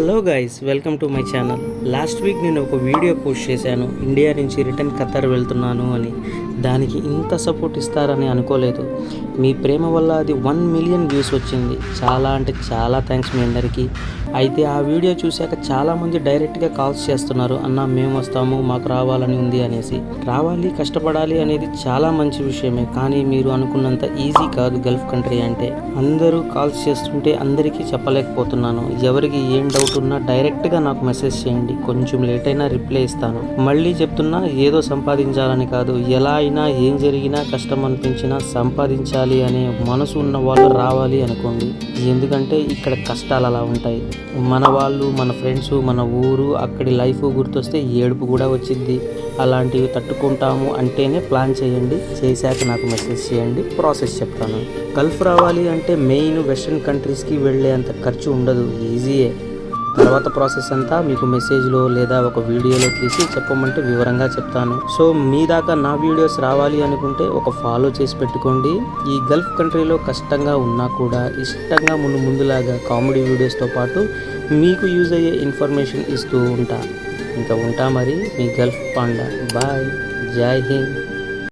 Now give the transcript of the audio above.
Hello guys, welcome to my channel. Last week నేను ఒక video post చేశాను, India నుంచి రిటర్న్ ఖతర్ వెళ్తున్నాను అని. దానికి ఇంత సపోర్ట్ ఇస్తారని అనుకోలేదు. మీ ప్రేమ వల్ల అది 1 మిలియన్ వ్యూస్ వచ్చింది. చాలా అంటే చాలా థ్యాంక్స్ మీ అందరికీ. అయితే ఆ వీడియో చూశాక చాలామంది డైరెక్ట్గా కాల్స్ చేస్తున్నారు, అన్న మేము వస్తాము, మాకు రావాలని ఉంది అనేసి. రావాలి, కష్టపడాలి అనేది చాలా మంచి విషయమే, కానీ మీరు అనుకున్నంత ఈజీ కాదు గల్ఫ్ కంట్రీ అంటే. అందరూ కాల్స్ చేస్తుంటే అందరికీ చెప్పలేకపోతున్నాను. ఎవరికి ఏం డౌట్ ఉన్నా డైరెక్ట్గా నాకు మెసేజ్ చేయండి, కొంచెం లేట్ అయినా రిప్లై ఇస్తాను. మళ్ళీ చెప్తున్నా, ఏదో సంపాదించాలని కాదు, ఎలా అయినా ఏం జరిగినా కష్టం అనిపించినా సంపాదించాలి అనే మనసు ఉన్న వాళ్ళు రావాలి అనుకోండి. ఎందుకంటే ఇక్కడ కష్టాలు అలా ఉంటాయి. మన వాళ్ళు, మన ఫ్రెండ్స్, మన ఊరు, అక్కడి లైఫ్ గుర్తొస్తే ఏడుపు కూడా వచ్చింది. అలాంటివి తట్టుకుంటాము అంటేనే ప్లాన్ చేయండి. చేశాక నాకు మెసేజ్ చేయండి, ప్రాసెస్ చెప్తాను. గల్ఫ్ రావాలి అంటే మెయిన్ వెస్ట్రన్ కంట్రీస్కి వెళ్ళే అంత ఖర్చు ఉండదు, ఈజీయే. తర్వాత ప్రాసెస్ అంతా మీకు మెసేజ్లో లేదా ఒక వీడియోలో తీసి చెప్పమంటే వివరంగా చెప్తాను. సో మీ దాకా నా వీడియోస్ రావాలి అనుకుంటే ఒక ఫాలో చేసి పెట్టుకోండి. ఈ గల్ఫ్ కంట్రీలో కష్టంగా ఉన్నా కూడా ఇష్టంగా ముందులాగా కామెడీ వీడియోస్తో పాటు మీకు యూజ్ అయ్యే ఇన్ఫర్మేషన్ ఇస్తూ ఉంటా. ఇంకా ఉంటా మరి, మీ గల్ఫ్ పాండా. బాయ్, జై హింద్.